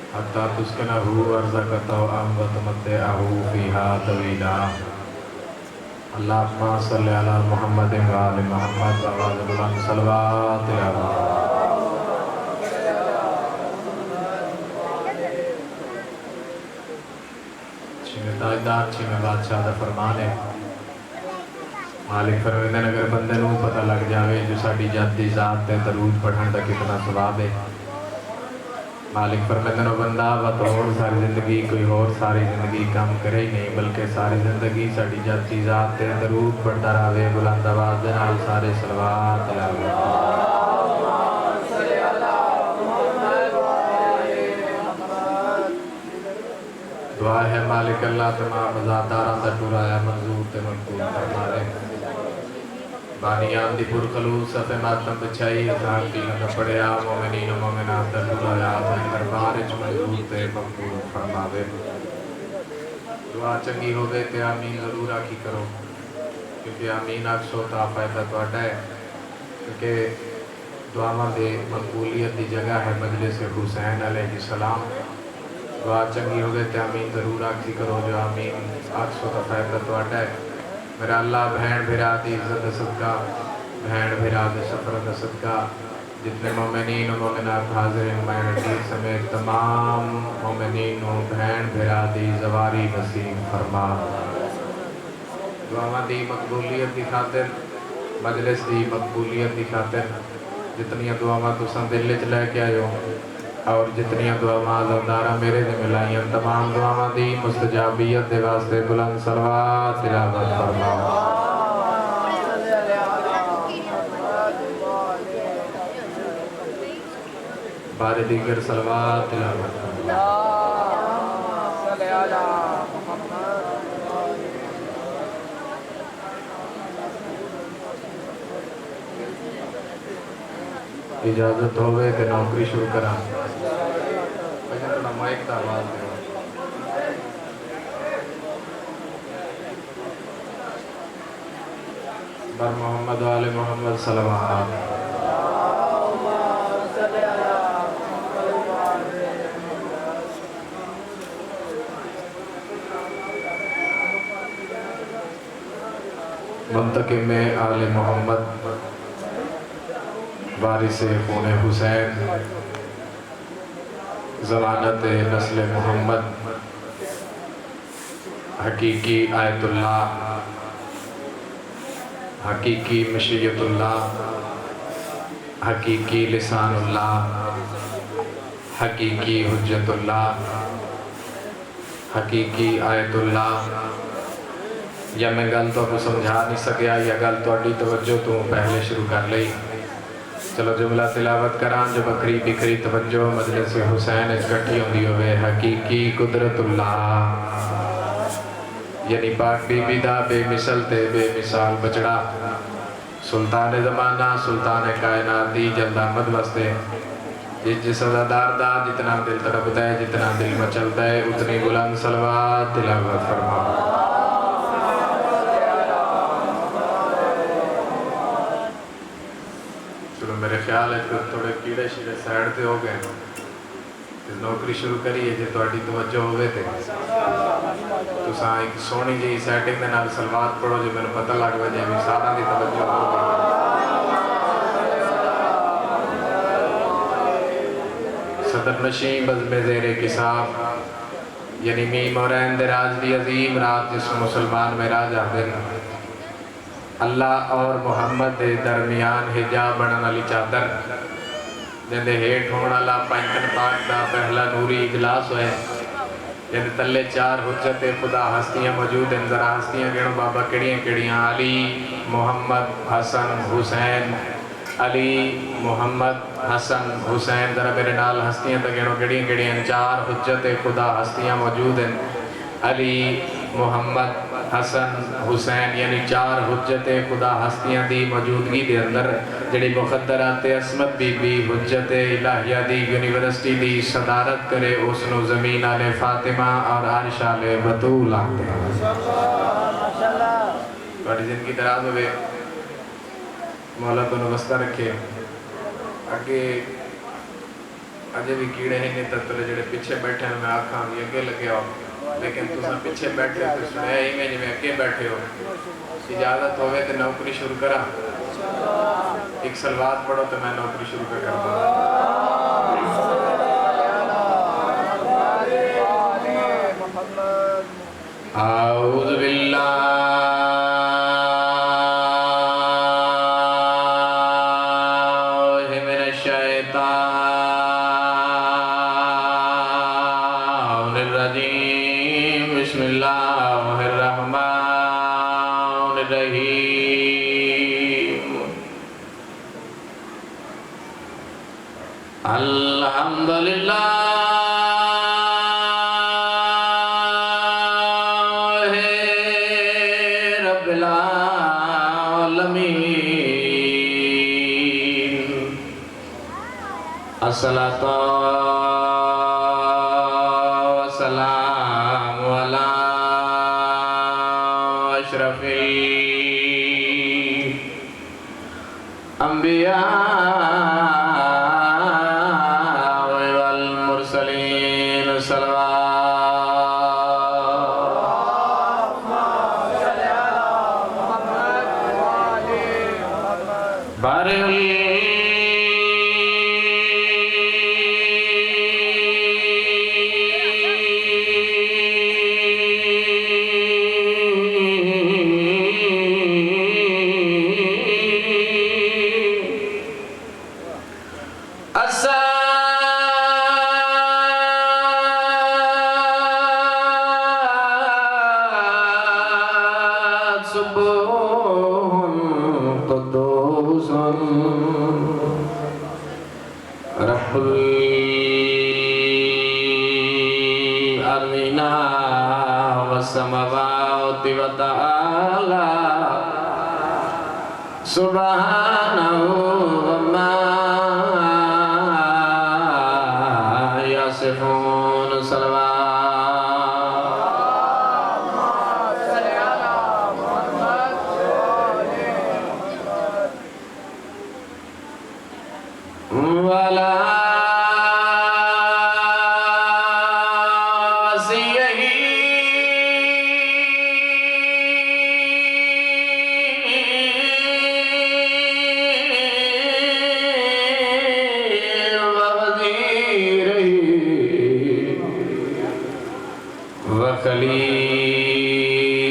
حتى تسكنه أرزقته أم وتمتعه فيها طويلا اللهم صل على محمد وآل محمد وعلى صلوات چھویں تاجدار چھویں بادشاہ دا فرمان ہے مالک فرمیندے نے اگر بندے نوں پتہ لگ جاوے جو ساڈی ذات دی ذات تے درود پڑھن دا کتنا ثواب ہے مالک فرمیندے نے بندہ بطور ساری زندگی کوئی اور ساری زندگی کام کرے ہی نہیں بلکہ ساری زندگی ساڈی ذاتی ذات تے درود پڑھدا رہے بلند آواز دے نال سارے صلوات علیہ دعا ہے مالک اللہ تمام ازاداراں دا ٹرایا منظور تے مقبول فرما دے بانیان دی پرخلوص صفحے ماتم بچائی ازار کی لگا پڑیا مومنین و مومنات دا ٹرایا اپنے دربار وچ منظور تے مقبول فرما دے دعا چنگی ہوگے تے آمین ضرور آکھی کرو کیونکہ آمین آکسو تا فائدہ توڑا ہے کیونکہ دعاواں دے مقبولیت دی جگہ ہے مجلس حسین علیہ السلام دعا چنگی ہوگے تے آمین ضرور آکھی کرو جو آمین آکسو تا فائدہ توڑا ہے میرا اللہ بہن بھرا دی عزت صدقہ بہن بھرا دی سفرت صدقہ جتنے مومنین و مومنات حاضرین مائنٹی سمیت تمام مومنین و بہن بھرا دی زواری نصیب فرما دعاواں دی مقبولیت دی خاطر مجلس دی مقبولیت دی خاطر جتنی دعاواں تساں دل وچ لے کے آئے ہو اور جتنی دعاواں عزاداراں میرے نے ملائیں تمام دعاواں دی مستجابیت دے واسطے بلند صلوات تلاوت فرماؤ بار دیگر صلوات تلاوت فرماؤ اجازت ہوئے کہ نوکری شروع کرا بھائی تھوڑا مائک دا آواز دے بر محمد و آل محمد صلوات منتقم آل محمد وارث خون حسین ضمانت نسل محمد حقیقی آیت اللہ حقیقی مشیت اللہ حقیقی لسان اللہ حقیقی حجت اللہ حقیقی آیت اللہ یا میں گل تو کو سمجھا نہیں سکیا یا گل تو اڈی توجہ تو پہلے شروع کر لئی چلو جملہ تلاوت کران جو بکری بکری توجہ مجلس حسین اکٹھی ہوندی ہوئے حقیقی قدرت اللہ یعنی پاک بی بی دا بے مثل تے بے مثال بچڑا سلطان زمانہ سلطان کائنات دی جلد آمد واسطے جس عزادار دا جتنا دل تڑپتا ہے جتنا دل مچلتا ہے اتنی بلند صلوات تلاوت فرماؤ میرے خیال ہے کہ تھوڑے کیڑے شیڑے سائڈ تے ہو گئے نوکری شروع کریے جے تواڈی توجہ ہوئے تے تساں ایک سونی جی سیٹنگ دے نال صلوات پڑھو جو مینوں پتہ لگ وجے بھی سارا دی توجہ ہو گئی صدر نشین بزم زیر کساب یعنی میم اور عین راج دی عظیم رات جس مسلمان میں راج آدن اللہ اور محمد دے درمیان حجاب بنن والی چادر جندے ہیٹ ہونا اللہ پینکن پاک دا پہلا نوری اجلاس ہوئے جندے تلے چار حجت خدا ہستیاں موجود ہیں ذرا ہستیاں گنو بابا کڑیاں کڑیاں علی محمد حسن حسین علی محمد حسن حسین ذرا میرے نال ہستیاں تا گنو کڑیاں کڑیاں چار حجت خدا ہستیاں موجود ہیں علی محمد حسن حسین یعنی چار حجت خدا ہستیاں دی موجودگی دے اندر جڑی مقدرات عصمت بی بی حجت الہیہ دی یونیورسٹی دی صدارت کرے اس نو زمین آل فاطمہ اور عرش آل بطول آتے ہیں بڑی زندگی دراز ہوئے مولا کو نوستہ رکھے अजे भी कीड़े हैं तत्तले जेडे पीछे बैठे हैं मैं आखा भी अगे लगे हो लेकिन तुम पीछे बैठे हो तो सुनया ही में जिवें अगे बैठे हो इजाजत होवे तो नौकरी शुरू करा एक सलवात पढ़ो तो मैं नौकरी शुरू कर दूँ आऊज़ बिल्लाहि मिनश शैतानिर रजीम बिस्मिल्लाहिर रहमानिर रहीम अल्हम्दुलिल्लाह अस्सलातु वस्सलामु अला अशरफिल अंबिया वल मुरसलीन والسماوات وتعالى سبحانه وما يصفون صلوات ولا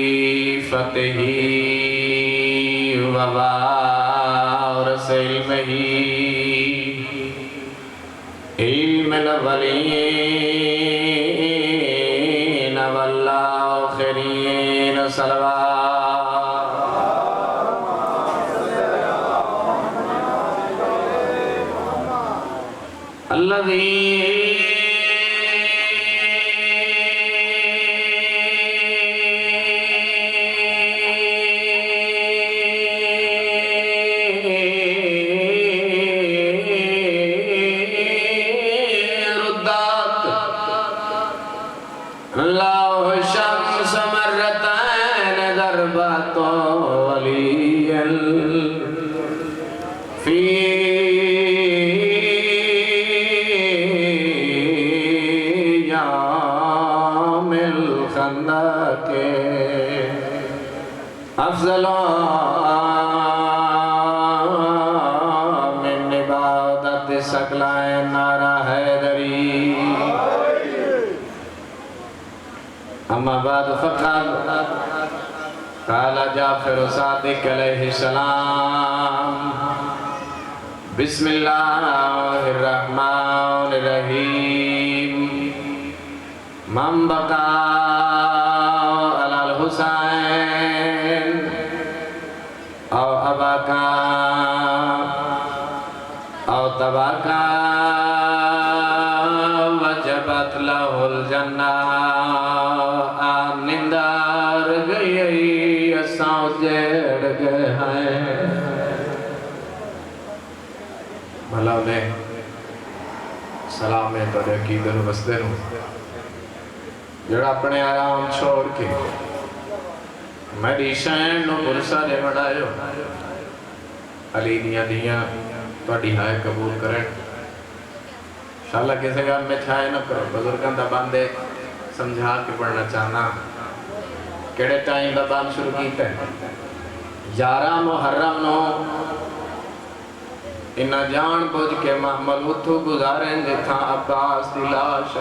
खलीफतही ववारिस इल्मिही इल्मिल अव्वलीन वल आखिरीन सलवात अल्लज़ी अफज़ल मिन इबादत सकलाए नारा हैदरी अम्मा बाद फ़क़द क़ाल जाफ़र सादिक़ अलैहिस्सलाम बिस्मिल्लाहिर रहमानिर रहीम मन बका अलल हुसैन औ अबाका औ तबाका वजबत लहुल जन्नह निंदार गई असां उजड़ गए हैं भला ने सलाम है तेरे अकीदे वसदे नूं जड़ा अपने आराम छोड़ के मेरी शैन नूं पुरसा दे बढ़ायो अली दियां दियां तुहाडी हाय कबूल करन इंशाअल्लाह किसी गल में छाए न करो। बुजुर्गों का बंद समझा के पढ़ना चाहना। केड़े टाइम का बंद शुरू किया? 11 मुहर्रम नो इन्ना जान बुझ के महमल उथू गुजारे जिथा अब्बास की लाश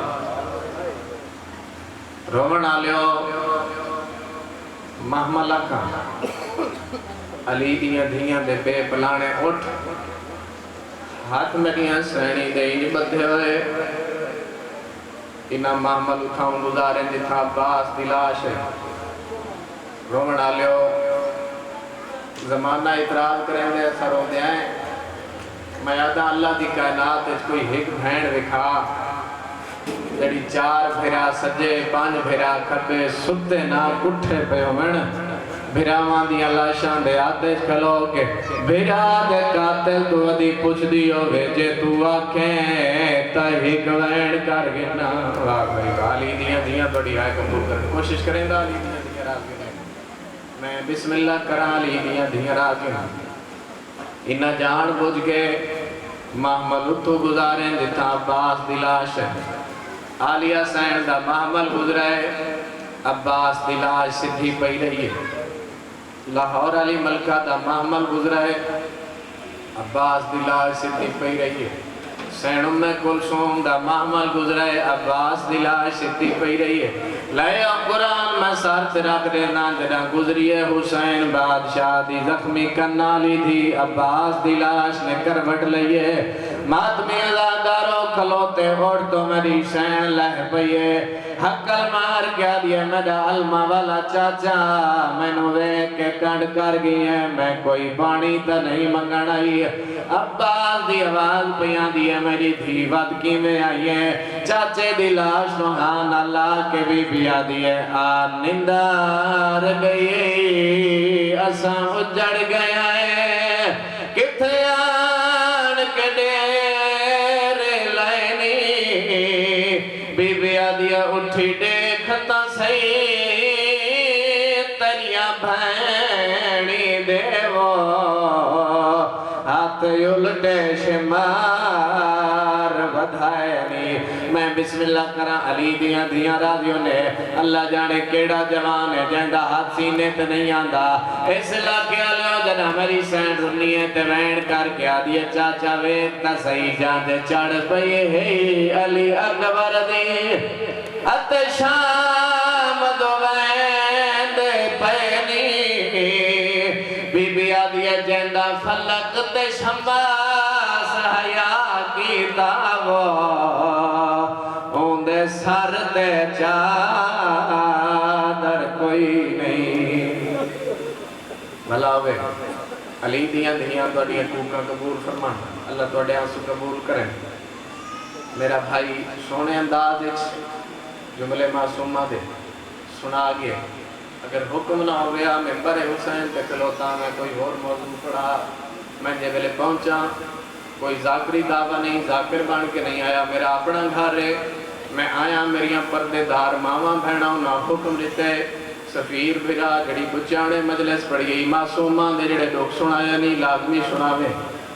रोवन आलियो महमल अखा अली दियां धियां दे बेपलाने उठ हाथ मेरिया सैनी दे इंज बधे हुए इन्ना महमल उठाऊं गुजारे जिथा अब्बास की लाश है। रोवन आलियो जमाना इतराज करेंगे असर होते हैं। मैं आदा अल्लाह की कायनात कोई एक भैन विखा जड़ी 4 फेरा सजे 5 फेरा खब्बे सुते ना उठे पे होवन बिरावां दी लाशां दे आते खलो के बिरा दे कातिल तू अदी पुछदी होवे जे तू आखे ता एक वैन कर गिना। वाह भाई अली दियां दियां बड़ी है कबूल कर कोशिश करेंदा अली दियां दियां राज़ी ने मैं बिस्मिल्लाह करा अली दियां दियां राज़ी इन्ना जान बुझ के महमल उतो गुजारे जिथा अब्बास की लाश है। आलिया सैन का महमल गुजरा है अब्बास की लाश सीधी पई रही है। लाहौर अली मलका का महमल गुजरा है अब्बास की लाश सीधी पई रही है। सैन उम्मे कुलसूम का महमल गुजरा है अब्बास की लाश सीधी पई रही है। लाया कुरान मैं सरत रख देना जरा गुजरिए हुसैन बादशाह दी जख्मी कन्नाली थी अब्बास की लाश ने करवट लइए मातमी अज़ादारो खलोते उठ तो मेरी सैन लह पइए हक्कल मार क्या दिए मेरा अलमा वाला चाचा मैनू वेख के कंड कर गई है मैं कोई पानी तो नहीं मंगण आई। अब्बास की आवाज पई आंदी है मेरी धी वद किवें आई है। चाचे दी लाश नो हां ना ला के बीबी आदी है आ निंदार गई असां उजड़ गया है किथे आन के डेरे लैनी। बीबी आदी उठी देखता सही तरिया भैनी देवो हाथ उलटे शमार बधायनी। मैं बिस्मिल्लाह करा अली दियां दियां राजियों ने अल्लाह जाने केड़ा जवान है जिंदा हाथ सीने ते नहीं आंदा। इस इलाके वालों जना मेरी सैन सुननी है ते वैन करके आ दिए चाचा वेख ता सही जाते चढ़ पई है अली अकबर दी अत शाम दो वैन पैनी। बीबी आदि जिंदा फलक ते शम्बास हया कीता वो ओंदे सर ते चादर कोई नहीं। भला होवे अली दियां दियां तुहाडियां कूकां कबूल फरमान अल्लाह तुहाडे आंसू कबूल करे। मेरा भाई सोहने अंदाज जुमले मासूमा दे सुना गया। अगर हुक्म ना हो गया मेंबर हुसैन ते खलोता मैं कोई होर मौजू पढ़ा मैं जे वेले पहुंचा कोई जाकरी दावा नहीं जाकिर बन के नहीं आया मेरा अपना घर है। मैं आया मेरिया पर्देदार मावा भैणा ना हुक्म दिते सफीर बिरा जड़ी बुचाने मजलिस पढ़ी गई मासूमा दे जेड़े दुख सुनाया नहीं लाजमी सुनावे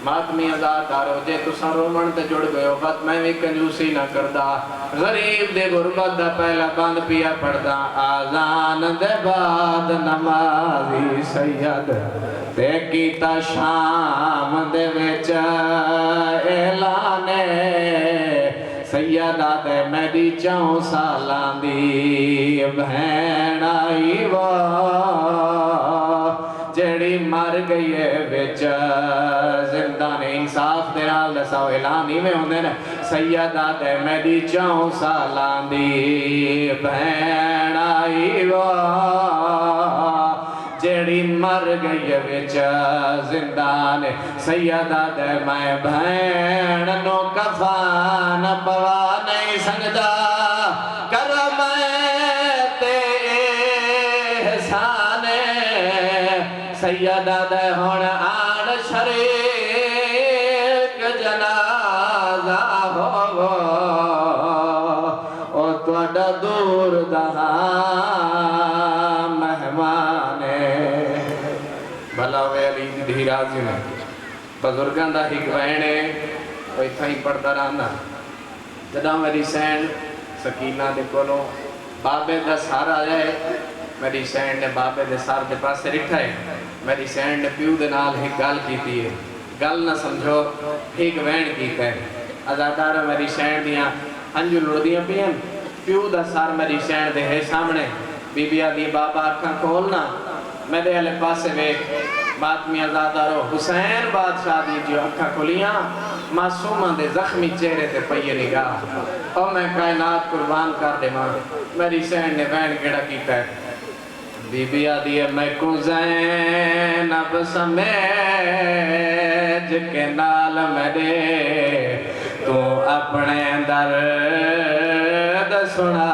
मातमी अज़ादारो जे तुसा रोमन ते जुड़ गए बत मैं भी कंजूसी ना करदा गरीब दे गुरबत दा पहला बंद पिया पढ़दा आज़ान दे बाद नमाजी सैयद ते कीता शाम दे विच ऐलाने सैयदा ते मेरी 4 सालां दी भैन आई वो जेड़ी मर गई है बिच जिंदा ने इंसाफ दे नाल दसा ऐलान इवें होंदे ने सैयदा ते मेरी 4 सालां दी भैन आई वो जेड़ी मर गई है बिच जिंदा ने सैयदा ते मैं भैन नो कफन पवा नहीं सकदा कर मैं ते एहसान सैयदा दे हुण आन शरीक जनाजा होवो ओ तुहाडा दूर दा मेहमान भला वे अली दी राजी ने बुजुर्गां दा हिक वैन है इत्थां ही पढ़दा रहंदा जदा मेरी सैन सकीना दे कोलों बाबे दा सर आया है, मेरी सैन ने बाबे दे सर दे पासे रिठा है। मेरी सैन ने प्यू दे नाल एक गल कीती है, गल ना समझो ठीक वहन कीता है। अजादार मेरी सैन दियां हंजू लुड़दियां पियां, प्यू दा सर मेरी सैन दे है सामने। बीबी आदि बाबा अखां खोलना, मेरे वाले पासे वेख। मातमी अजादारो हुसैन बादशाह दी जो अखां खोलियां, मासूमा दे जख्मी चेहरे ते पई निगाह। और मैं कायनात कुर्बान कर देवां, मेरी सैन ने वहन केड़ा कीता है। बीबी आदि है मैं को ज़ैनब समेज के नाल मेरे तू अपने दर्द सुना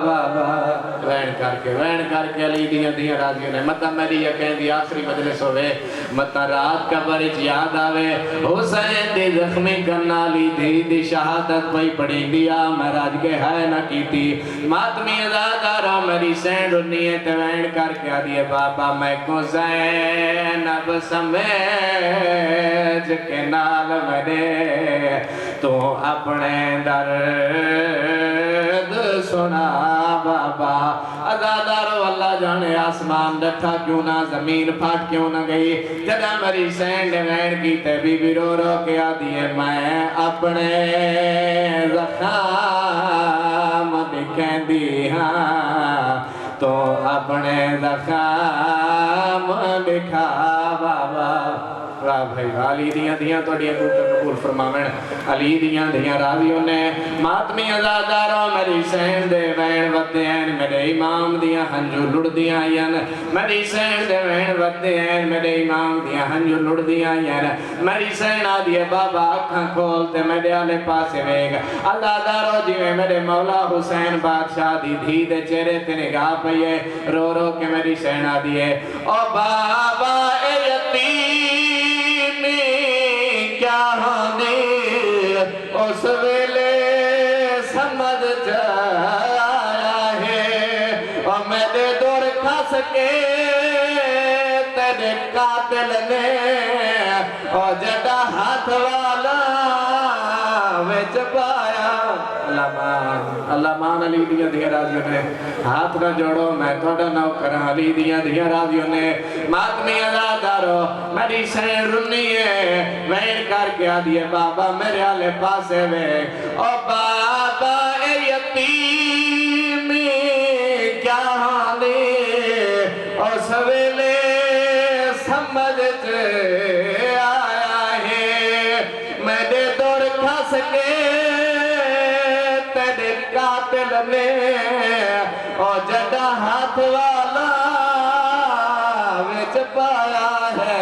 बाबा। वहन करके अली दियां दियां राजियों ने मता मेरी यकीन दी आखिरी मजलिस होवे, मता रात कबर च याद आवे हुसैन दी जख्मी करनाली दी शहादत पई पड़ी दिया मैं राज के है ना कीती। मातमी अज़ादारा मेरी सैन रुनी है ते वहन करके आदि है बाबा मैं को ज़ैनब समेज के नाल मेरे तू अपने दर्द सुना बाबा। अज़ादारो अल्लाह जाने आसमान डठा क्यों ना, जमीन फाट क्यों ना गई। जदा मेरी सैन ने वहन की ते बीबी रो रो के आदि है मैं अपने ज़ख़ाम दिखेंदी हाँ तो अपने ज़ख़ाम दिखा बाबा। वाह भाई अली दियां दियां तोड़ियां कबूल फरमावन। अली दियां दियां रावियों ने मातमी अज़ादारों मेरी सैन दे वहन वदे हैं, मेरे इमाम दियां हंजू लुड़दियां आईन। मेरी सैन दे वहन वदे हैं, मेरे इमाम दियां हंजू लुड़दियां आईन। मेरी सैन आदि है बाबा अखां खोल ते मेरे आले पासे वेख। अज़ादारों जिवें मेरे मौला हुसैन बादशाह दी धी दे चेहरे ते निगाह पई है, रो रो के मेरी सैन आदि है ओ बाबा ए यतीम क्या होने उस वेले समझ जाया है। और मेरे दौर खस के तेरे कातिल ने और जड़ा हाथ वाला विच पाया। अल्लाह मान अली दियां दियां राजियों ने हाथ ना जोड़ो मैं थोड़ा नौकर अली दियां दियां राजियों ने मातमी अज़ादारो मेरी सैन रुनी है वहन करके आदि है बाबा मेरे आले पासे वे ओ बाबा ए यतीम क्या हाले उस वेले समझ आया है। मेरे दौर खस के तेरे कातिल ने और जड़ा हाथ वाला विच पाया है।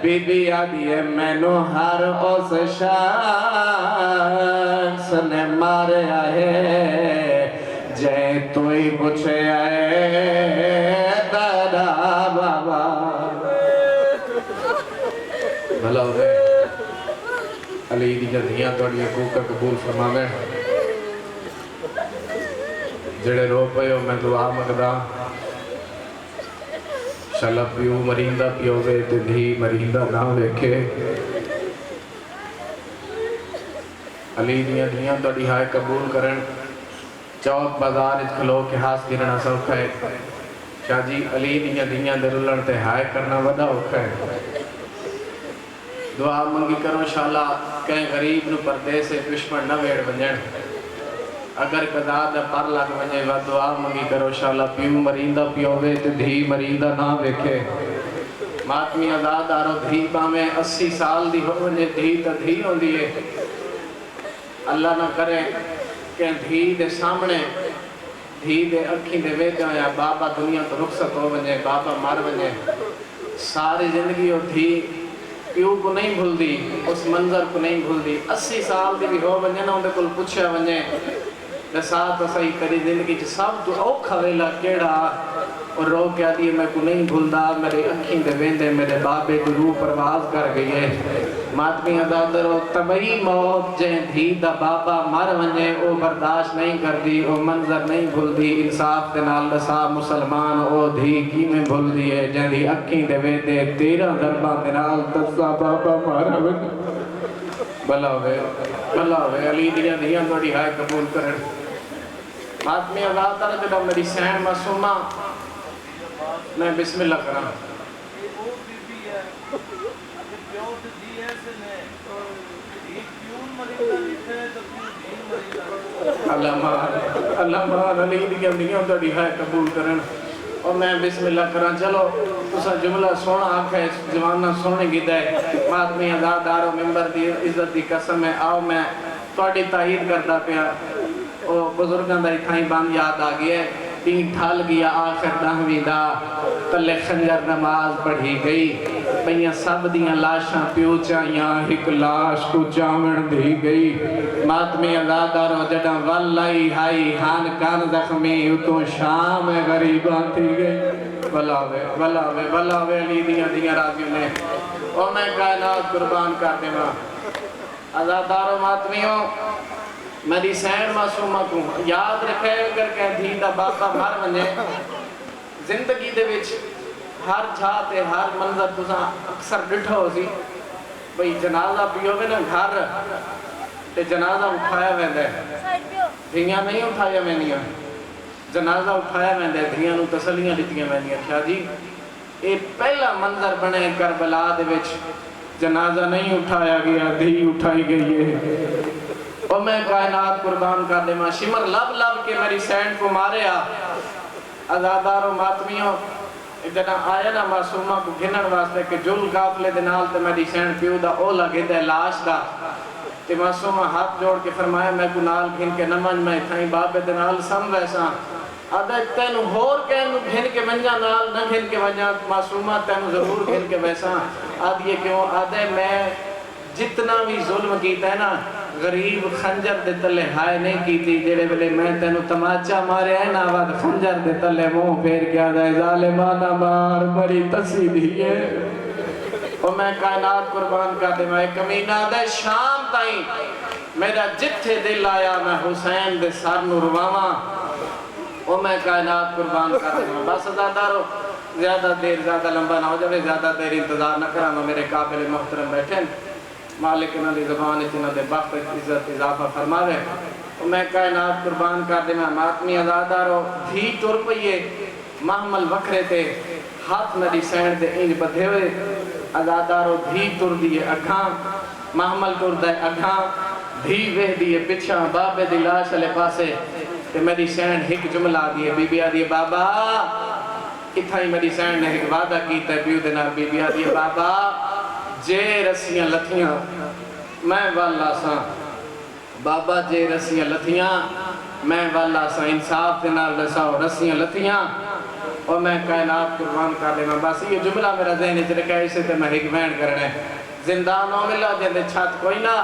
बीबी आदि है मैनू हर उस शख्स ने मारिया है जै तू ही पूछे आए दादा बाबा। भला हो अली दी धियां तुहाडियां कूक कबूल फरमावे। जेड़े रो पे हो मैं दुआ मंगदा शाला प्यू मरींदा पियोवे ते धी मरींदा ना वेखे। अली दियां धियां तुहाडी हाय कबूल करन। चौक बाजार खलो के हाथ गिरना सौखा है। शाह जी अली दियां धियां दे रुलण ते हाय करना वड़ा औखा है। दुआ मंगी करो शाला कहीं गरीब नू परदेस से दुश्मन न वेड़ वंजण। अगर कदा दा पर लग वंजे वा दुआ मंगी करो शाला प्यू मरींदा पियोवे ते धी मरींदा ना वेखे। मातमी अज़ादारो धी भावें 80 साल दी हो वंजे धी तो धी होंदी है। अल्लाह ना करे कि धी दे सामने धी दे अखी दे वेदे या बाबा दुनिया तो रुखसत हो वंजे बाबा मर वंजे सारी जिंदगी वो धी प्यू को नहीं भूलती उस मंजर को नहीं भूलती। 80 साल की भी हो वंजे ना उनके कोल पुछया वंजे साथ सही करी जिंदगी च सब तो औखा वेला केड़ा और रो के आदि मैं को नहीं भूलता मेरे अखी दे वेंदे मेरे बाबे की रूह परवाज कर गई है। मातमी अज़ादारो तबई मौत जे धी दा बाबा मर वंजे ओ बर्दाश्त नहीं करती ओ मंजर नहीं भूलती। इंसाफ दे नाल दसा मुसलमान ओ धी किवें भूलदी है जंदी अखी दे वेंदे 13 दरबां दे नाल दसा बाबा मर वंजे। भला होवे अली दियां दियां थोड़ी हाय कबूल करन। आदमी अल्लाह ताला जब मेरी सैन मासूमा मैं बिस्मिल्लाह करा अल्लाह अली दियां दियां थोड़ी हाय कबूल करन। और मैं बिस्मिल्लाह करा। चलो तुसा जुमला सोना आखे जवाना सोने गिदा है आदमी आजादारो मिंबर दी इज्जत दी कसम है। आओ मैं थोड़ी ताहीद करता पिया ओ बुजुर्गों का इतना बंद याद आ गया है। तीन ठल गया आखिर 10वीं दा तले खंजर नमाज पढ़ी गई पईयां सब दियां लाशां प्यो चाइयां एक लाश को चावण दी गई। मातमी आजादारो जड़ा वल्लाई हाई हान कान जख्मी उतो शाम गरीबा थी गई। वलावे अली दियां राजियों ने और मैं कायनात कुर्बान कर देवा। आजादारो मातमियों मेरी सैन मासूमा को याद रखे अगर कह धी दा बापा मर वने जिंदगी दे विच हर छा ते हर मंजर तुसा अक्सर डिठो सी भई जनाजा पियोवे ना घर ते जनाजा उठाया वेंदा है धियां नहीं उठाया वेंदियां जनाजा उठाया वेंदा है धियां नूं तसलियां दित्तियां वेंदियां। शाह जी ये पहला मंजर बने करबला दे विच जनाजा नहीं उठाया गया धी उठाई गई है। और मैं कायनात कुर्बान कर दे शिमर लब के मेरी सैंड को मारे आजादारों मातमियों जना आया ना मासूमा को घिनन वास्ते कि जुल काफले दे नाल ते मेरी सैंड प्यो दा ओ लगे दे लाश दा ते मासूमा हाथ जोड़ के फरमाया मैं को नाल घिन के नमन मैं थाई बाबे दे नाल सम वैसा आदा तेन होर कहन घिन के वंजा नाल न घिन के वंजा मासूमा तेन जरूर घिन के वैसा आद ये क्यों आदे मैं जितना भी जुल्म कीता है ना गरीब खंजर दे तले हाय नहीं कीती जेड़े वेले मैं तेनु तमाचा मारे है ना वद खंजर दे तले मुंह फेर के आदा जालिमाना मार बड़ी तसी दी है। और मैं कायनात कुर्बान कर दे मैं कमीना दे शाम ताई मेरा जिथे दिल आया मैं हुसैन दे सर नु रुवावा। और मैं कायनात कुर्बान कर दे बस ज़्यादा ज्यादा देर ज्यादा लंबा ना हो जाए ज्यादा देर इंतजार न करा मेरे काबिल मोहतरम बैठे मालिक इन्हां दी ज़बान इच इन्हां दे वक्त इज्जत इजाफा फरमावे। और मैं कायनात कुर्बान कर दे मैं मातमी आजादारो धी टुर पईए महमल वखरे ते हाथ मेरी सैन दे इंज बधे हुए आजादारो धी टुर दी अखां महमल टुरदा अखां धी वेहदी पिछा बाबे दी लाश वाले पासे ते मेरी सैन एक जुमला दी बीबी आदी बाबा इत्था ही मेरी सैन ने एक वादा कीता प्यो दे नाल बीबी आदी बाबा जे रस्सियां लथियां मैं वाला सा बाबा जे रस्सियां लथियां मैं वाला सा इंसाफ के नाल दसाओ रस्सियां लथियां। और मैं कायनात कुर्बान कर देना बस ये जुमला मेरा ज़हन च रखा इसे ते मैं एक बयान करना है। जिंदा नो मिला जिंदे छत कोई ना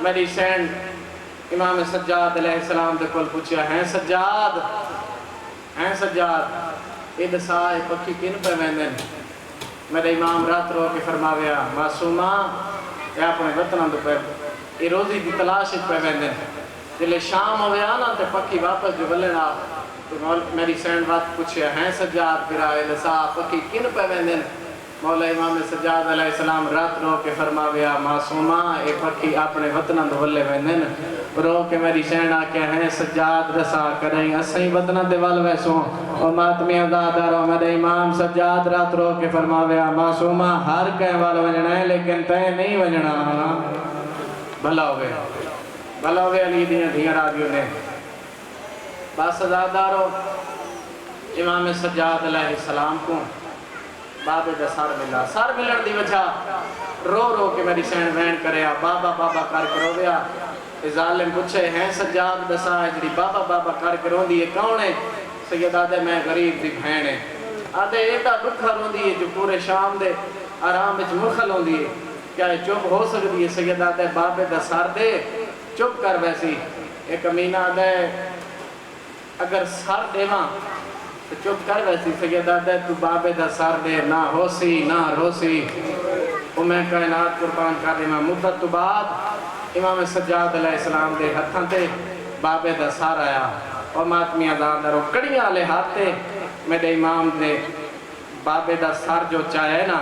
मेरी सैन इमाम सज्जाद अलैहिस्सलाम दे कोल पूछया है सज्जाद ये दसा पक्की किन पे वेंदे मेरे इमाम रात रो के फरमाया मासूमा या अपने वतन पे ये रोजी की तलाश पे वेंदे जिले शाम हो गया ना तो पक्की वापस जो बल्ले ना तो मेरी सैन बात पूछे हैं सज्जाद फिर दसा पक्की किन पे वेंदे मौला इमाम सज्जाद अलैहिस्सलाम रात रो के फरमाया मासूमा ये पक्की अपने वतन दे वल्ले वेंदे रो के मेरी सैन आके हैं सज्जाद दसा करें असई वतन दे वल वैसो। और मातमी आजादारो मेरे इमाम सज्जाद रात रो के फरमाया मासूमा हर कह वाल वजना है लेकिन तय नहीं वजना भला होवे अली दियां दियां राजियों ने बस आजादारो इमाम सज्जाद अलैहिस्सलाम को बाबे दा सर मिलन दी वजह रो के मेरी सैन वैन करया बाबा बाबा करके रोया। जालिम पूछे हैं सज्जाद दसा जी बाबा बाबा करके रोंदी है कौन है सैयद आदे मैं गरीब दी भैन है आदे एडा दुखा रोंदी है जो पूरे शाम दे आराम विच मुखल होंदी है क्या चुप हो सकती है सैयद आदे बाबे दा सर दे चुप कर वैसी एक अमीना आदे अगर सर देवा तो चुप कर वैसी सैयद आदे तू बाबे दा सर दे ना होसी ना रोसी। वो मैं कायनात कुर्बान कर देना मुद्दत तो बाद इमाम सज्जाद अलैहिस्सलाम दे हत्थां ते बाबे दा सर आया। और मातमी आजादारो कड़ियां वाले हाथे मेरे इमाम दे बाबे दा सर जो चाहे ना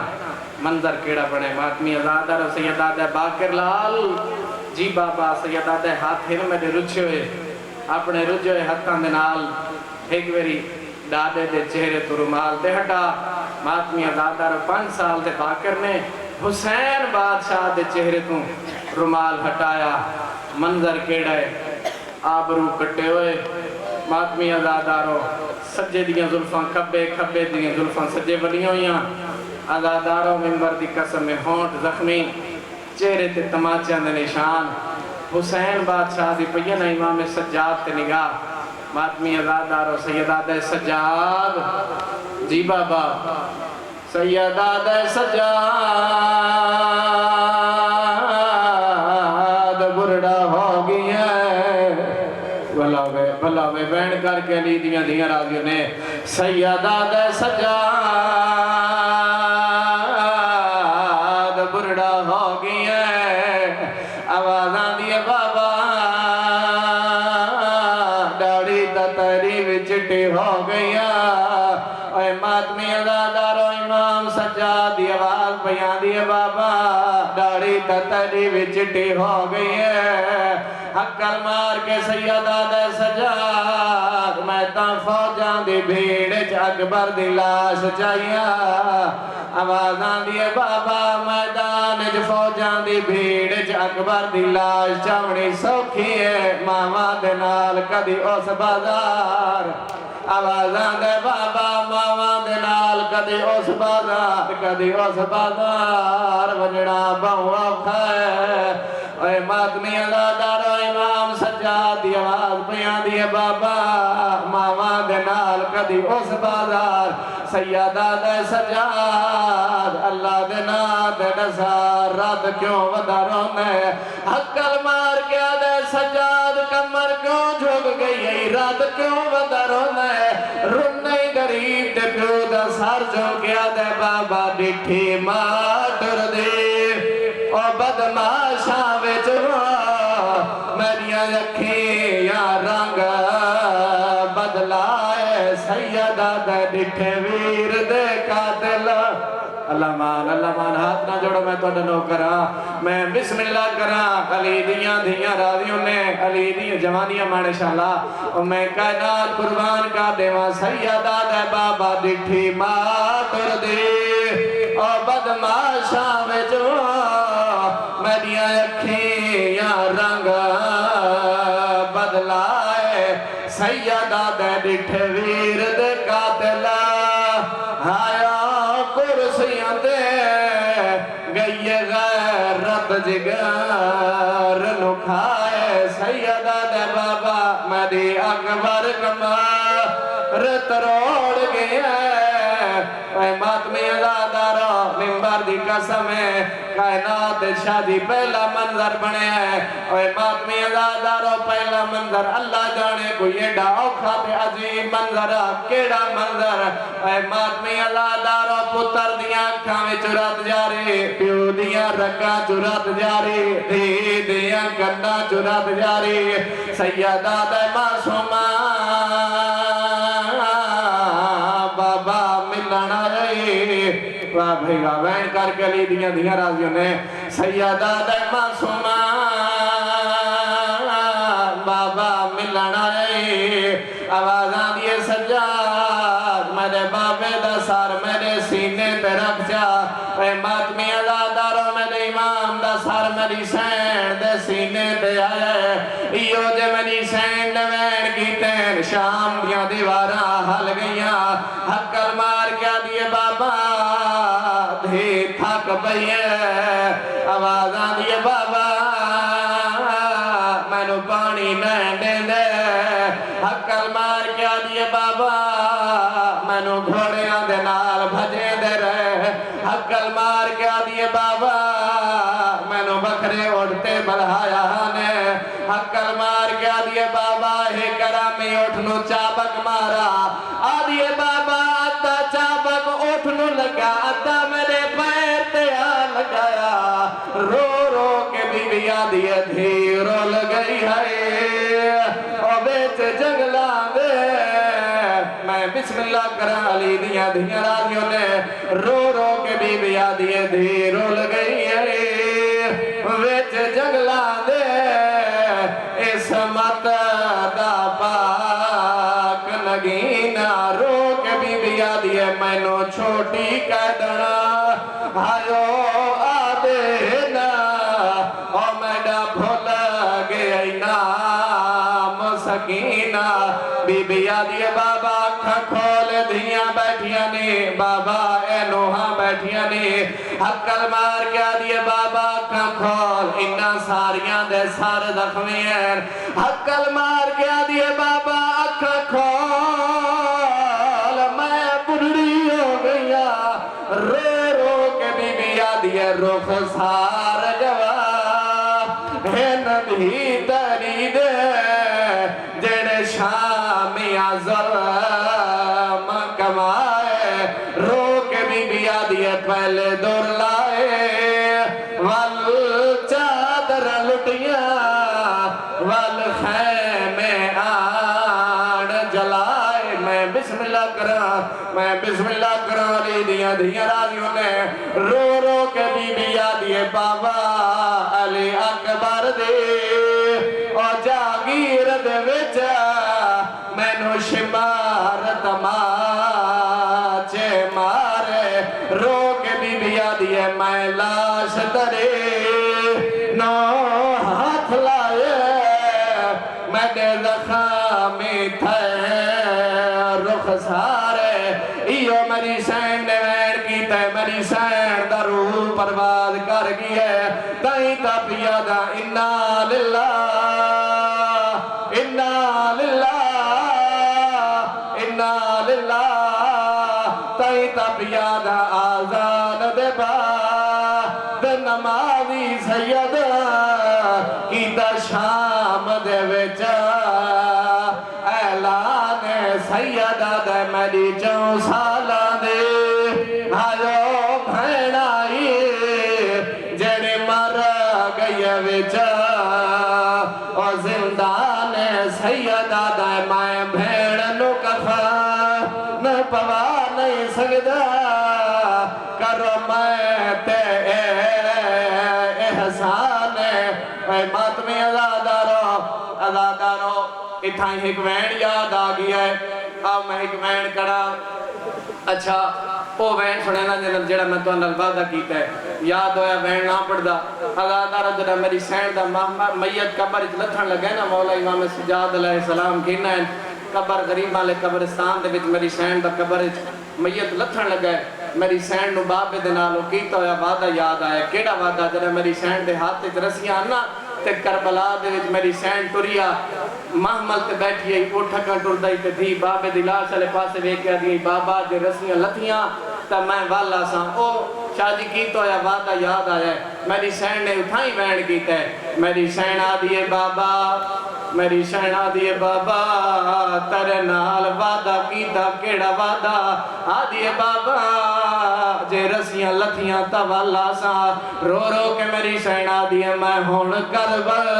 मंजर केड़ा बने मातमी आजादारो सैयद आदा बाकर लाल जी बाबा सैयदा दे हाथ हिल मेरे रुझे हुए अपने रुझे हुए हाथों के नाल एक बारी दादे दे चेहरे तो रुमाल ते हटा मातमी दादा 5 साल दे बाकर ने हुसैन बादशाह दे चेहरे तो रुमाल हटाया। मंजर केड़ा है आबरू कटे हुए मातमी आजादारो सज्जे दियां जुल्फां खब्बे खब्बे दियां जुल्फां सज्जे बनियां हुई आजादारो मिंबर दी कसम में होंठ जख्मी चेहरे ते तमाचियां दे निशान हुसैन बादशाह दी पई ना इमाम सज्जाद ते निगाह मातमी आजादारो सैयदा दे सज्जाद जी बाबा सैयदा दे सज्जाद बुरड़ा हो गया भला वे बैन करके अली दियां दियां राजियों ने सैयदा दे सज्जाद बुरड़ा हो गया आवाज़ां दिए बाबा दाढ़ी ततरी विचटी हो गया मातमी अज़ादारो इमाम सज्जाद दी आवाज़ बयां दी बाबा दाढ़ी ततरी विचटी हो गई है हक्कल मार के सैयदा दे सज्जाद मैं तां फौजां दी भीड़ च अकबर दी लाश चाहिया आवाज़ां दी बाबा मैदान च फौजां दी भीड़ च अकबर दी लाश चावनी सौखी है मावा दे नाल कदी उस बाजार आवाज़ां दे बाबा मावा दे नाल कदी उस बाजार कदी उस बाजार वजड़ा बहु औखा है ओए मातमी अज़ादारो इमाम सज्जाद दी आवाज़ पियां दी बाबा मावा दे नाल कदी उस बाजार सैयदा दे सज्जाद अल्लाह दे नाम दे डसार रात क्यों वदा रोने हक्कल मार के दे सज्जाद कमर क्यों झुक गई रात क्यों वदा रोने रुन्ने गरीब दे प्यो दा सर झुकिया दे बाबा डिठी माटर दे ओ बदमाशा विच मेरियां अखियां रंग बदलाए सैयदा दे डिठे वीर दे कातिल अल्लाह मान हाथ ना जोड़ो मैं तो नौकरा मैं बिस्मिल्लाह करा अली दियां दियां राजियों ने अली दियां जवानियां माशाअल्लाह और मैं कायनात कुर्बान का देवा सैयदा दे बाबा डिठी मातर दे ओ बदमाशा विच मेरियां अखियां रंग बदलाए सैयदा दे डिठे वीर दे कातिल आया कुर्सियां दे गई गैरत जिगर नु खाए सैयदा दे बाबा मेरी अकबर कमर तरोड़ गया मातमी अज़ादारो मिंबर दी कसम है कायनात शादी पहला मंजर बने ओए मातमी अज़ादारो पहला मंजर अल्लाह जाने कोई एडा औखा ते अजीब मंजर केड़ा मंजर ओए मातमी अज़ादारो पुत्र दियां अखां विच रत जा रही प्यो दियां रगां च रत जा रही धी दियां गंडां च रत जा रही सैयदा दे मासूमा बाबा मिलना वाह भाई वाह वैन करके अली दियां दियां राजियों ने सैयदा दे मासूमा बाबा मिलना आवाज़ां दिए सज्जाद मेरे बाबे दा सर मेरे सीने पे रख जा मातमी अज़ादारो मेरे इमाम दा सर मेरी सैन दे सीने पे आया इो जे मेरी सैन ने वैन की तैन शाम दियां दीवारां हल गईयां हक्कल मार के दिए बाबा धी थक पई आवाज़ां दिए बाबा मैनू पानी न देंदे हक्कल मार के दिए बाबा मैनू घोड़ियां दे नाल भजेंदे रहे हक्कल मार के दिए बाबा मैनू बकरे उड़ते बलहाया ने हक्कल मार के दिए बाबा हे करामी उठ नू चाबक मारा आदिए बाबा अद्धा चाबक उठ नू लगा अद्धा मेरे पैर ते आ लगाया रो रो के बीबिया दिए धी रोल गई है जंगला दे मैं बिस्मिल्लाह करा अली दियां दियां राजियों ने रो रो के बीबिया दिए धी रोल गई है विच जंगला दे सकीना बीबी आदि बाबा अखा खोल धियां बैठियां ने बाबा ए नोहा बैठियां ने हक्कल मार के आदि बाबा अखा खोल इन्ना सारियां दे सर जख्मी हैं हक्कल मार के आदि बाबा अखा खोल मैं बुढ़ी हो गया रो रो के बीबी आदि रुख सार जवा है नबी तरी दे जेड़े शामिया ज़ुल्म कमाए रो के बीबी आदि पहले दूर लाए वल चादर लुटिया वल खैमे आन जलाए मैं बिस्मिल्लाह करा ली दिया धिया राजियों ने रो रो के बीबी आदि बाबा अली अकबर दे और जागीर दे विच मैनू शिमार तमाचे मारे रो के बीबी आदि मैं लाश तरे नो हाथ लाए मैंने जख्मी थे रुख सारे इयो मेरी सैन ने वैन की ते मेरी सैन दा रूह बर्बाद कर गई है तई तपिया दा इन्ना लिल्लाह इन्ना लिल्लाह इन्ना लिल्लाह तई तपिया दा आजान दे बाद नमाजी सैयद कीता शाम दे विच ऐलान सैयदा दे मेरी 4 साला दे आयो भैन आई जेड़े मर गई विच ओ जिंदान सैयदा दे मैं भैन नु कफन पवा नहीं सकदा करो मैं ते एहसान मातमी अदादारो इतना एक वैन याद आ गया है अब मैं एक वैन करा अच्छा वो वैन सुने ना जेड़ा मैं तुहाडे नाल वादा कीता है याद होया वैन ना पढ़दा अदादारो जेड़ा मेरी सैन दा मैयत कब्र च लथण लगा ना मौला इमाम सज्जाद अलैहिस्सलाम कहना है कब्र गरीब वाले कब्रिस्तान दे विच मेरी सैन दा कब्र च मैयत लथण लगा मेरी सैन नु बाबे दे नाल कीता होया वादा याद आया केड़ा वादा जेड़ा मेरी सैन दे हाथ च रस्सियां ना ते करबला दे विच मेरी सैन टुरिया महमल ते बैठी आई उठका टुरदाई ते थी बाबे दी लाश वाले पासे वेख्या दी बाबा जे रस्सियां लथियां ता मैं वाला सा ओ शादी की तो या वादा याद आया मेरी सैन ने उठाई वैन कीता है मेरी सैन आदी है बाबा मेरी सैन आदी है बाबा तेरे नाल वादा कीता केड़ा वादा आदी है बाबा जे रस्सियां लथियां ता वाला सा रो रो के मेरी सैन आदी है मैं हुण करबला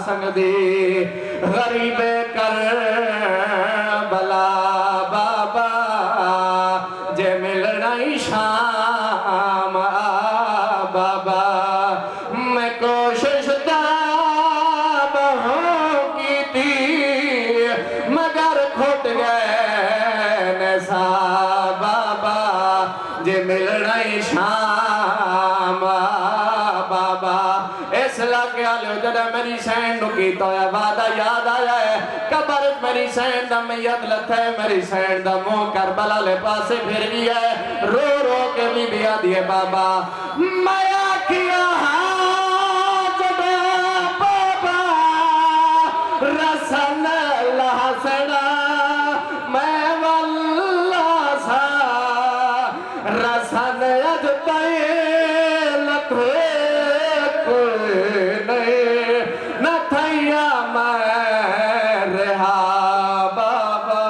संगदी गरीबे कर बला बाबा जे मिलना शाम बाबा मैं कोशिश की थी मगर खुट गए नसा बाबा जे मिलना शाम बाबा इस लाके आले जदा मेरी सैन नु कीता होया वादा याद आया है कब्र मेरी सैन दा मैयत लथे मेरी सैन दा मुंह करबला ले पासे फिर गया है रो रो के बीबी आदी है बाबा मैं आखिया बाबा रसन लहसना मैं वल्ला सा रसन अजते लथे न थैया मैं रहा बाबा